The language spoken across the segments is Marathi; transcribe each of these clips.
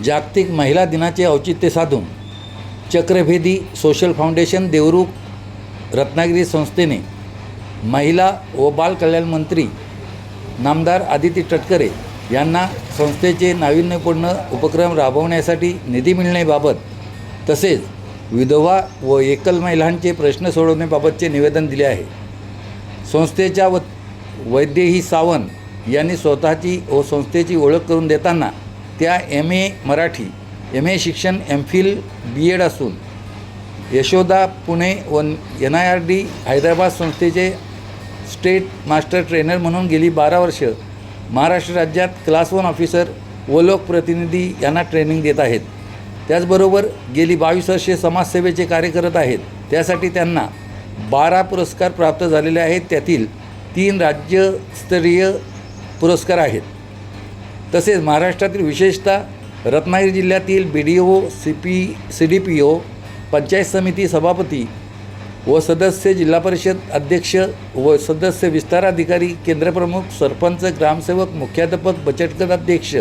जागतिक महिला दिनाचे औचित्य साधून चक्रभेदी सोशल फाउंडेशन देवरुख रत्नागिरी संस्थेने महिला व बालकल्याण मंत्री नामदार आदिती तटकरे यांना संस्थेचे नाविन्यपूर्ण उपक्रम राबवण्यासाठी निधी मिळण्याबाबत तसेच विधवा व एकल महिलांचे प्रश्न सोडवण्याबाबतचे निवेदन दिले आहे। संस्थेच्या वैदेही सावंत यांनी स्वतःची व संस्थेची ओळख करून देताना त्या MA मराठी, MA शिक्षण, MPhil, BEd असून यशोदा पुणे व NIRD हैदराबाद संस्थेचे स्टेट मास्टर ट्रेनर म्हणून गेली 12 वर्ष महाराष्ट्र राज्यात क्लास 1 ऑफिसर व लोकप्रतिनिधी यांना ट्रेनिंग देत आहेत। त्याचबरोबर गेली 22 वर्षे समाजसेवेचे कार्य करत आहेत। त्यासाठी त्यांना 12 पुरस्कार प्राप्त झालेले आहेत, त्यातील 3 राज्यस्तरीय पुरस्कार आहेत। तसेच महाराष्ट्रातील विशेषतः रत्नागिरी जिल्ह्यातील BDO, CDPO, पंचायत समिती सभापती व सदस्य, जिल्हा परिषद अध्यक्ष व सदस्य, विस्ताराधिकारी, केंद्रप्रमुख, सरपंच, ग्रामसेवक, मुख्याध्यापक, बचतगट अध्यक्ष,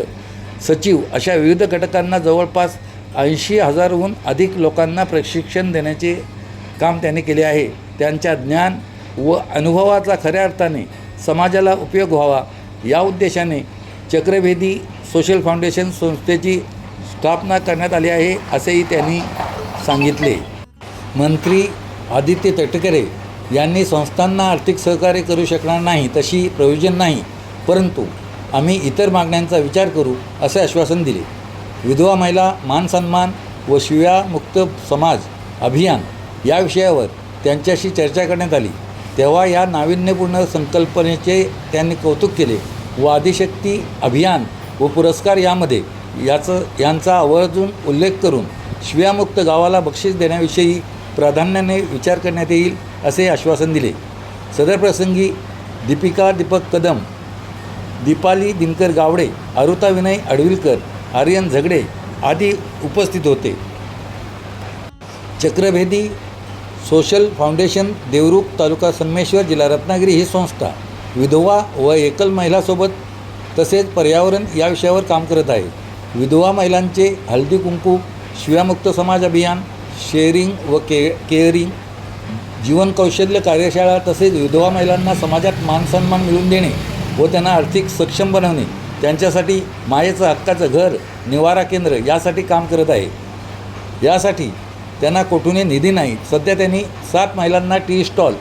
सचिव अशा विविध घटकांना जवळपास 80,000हून अधिक लोकांना प्रशिक्षण देण्याचे काम त्यांनी केले आहे। त्यांच्या ज्ञान व अनुभवाचा खऱ्या अर्थाने समाजाला उपयोग व्हावा या उद्देशाने चक्रभेदी सोशल फाउंडेशन संस्थेची स्थापना करण्यात आली आहे, असेही त्यांनी सांगितले। मंत्री आदित्य तटकरे यांनी संस्थांना आर्थिक सहकार्य करू शकणार नाही तशी प्रयोजन नाही, परंतु आम्ही इतर मागण्यांचा विचार करू असे आश्वासन दिले। विधवा महिला मानसन्मान व शिव्यामुक्त समाज अभियान या विषयावर त्यांच्याशी चर्चा करण्यात आली, तेव्हा या नाविन्यपूर्ण संकल्पनेचे त्यांनी कौतुक केले व आदिशक्ती अभियान व पुरस्कार यांचा आवर्जून उल्लेख करून शिव्यामुक्त गावाला बक्षीस देण्याविषयी प्राधान्याने विचार करण्यात येईल असे आश्वासन दिले। सदर प्रसंगी दीपिका दीपक कदम, दीपाली दिनकर गावडे, अरुता विनय अडविलकर, आर्यन झगडे आदी उपस्थित होते। चक्रभेदी सोशल फाउंडेशन देवरुख, तालुका संगमेश्वर, जिल्हा रत्नागिरी ही संस्था विधवा व एकल महिलांसोबत तसेच पर्यावरण या विषयावर काम करत आहे। विधवा महिलांचे हळदी कुंकू, शिव्यामुक्त समाज अभियान, शेअरिंग व केअरिंग, जीवन कौशल्य कार्यशाळा तसेच विधवा महिलांना समाजात मानसन्मान मिळवून देणे व त्यांना आर्थिक सक्षम बनवणे, त्यांच्यासाठी मायेचं हक्काचं घर, निवारा केंद्र यासाठी काम करत आहे। यासाठी त्यांना कोठूनही निधी नाही। सध्या त्यांनी 7 महिलांना टी स्टॉल,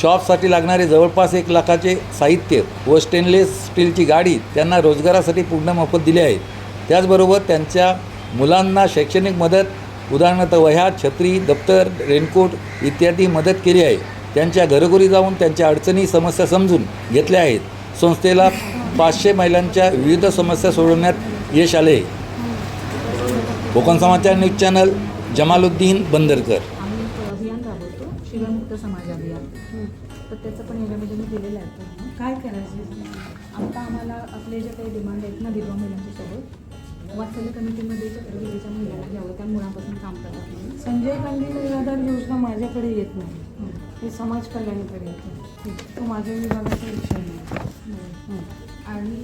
शॉपसाठी लागणारे जवळपास 1 लाखाचे साहित्य व स्टेनलेस स्टीलची गाडी त्यांना रोजगारासाठी पूर्ण मोफत दिले आहेत। त्याचबरोबर त्यांच्या मुलांना शैक्षणिक मदत, उदाहरणार्थ वह्या, छत्री, दप्तर, रेनकोट इत्यादी मदत केली आहे। त्यांच्या घरोघरी जाऊन त्यांच्या अडचणी, समस्या समजून घेतल्या आहेत। संस्थेला 500 महिलांच्या विविध समस्या सोडवण्यात यश आले। कोकण समाचार न्यूज चॅनल, जमालुद्दीन बंदरकर। आम्ही अभियान राबवतो, शिव्यामुक्त समाज अभियान, तर त्याचं पण याच्यामध्ये मी दिलेलं आहे। काय करायचं आता आम्हाला आपले जे काही डिमांड आहेत ना विधवा महिलांच्या सोबत वात्सल्य कमिटीमध्ये चक्रभेदीच्या महिलांना घ्यावं, त्या मुळापासून काम करतात म्हणून संजय गांधी निराधार योजना माझ्याकडे येत नाही, हे समाज कल्याणकडे येते, तो माझ्या विभागाचा विषय नाही। आणि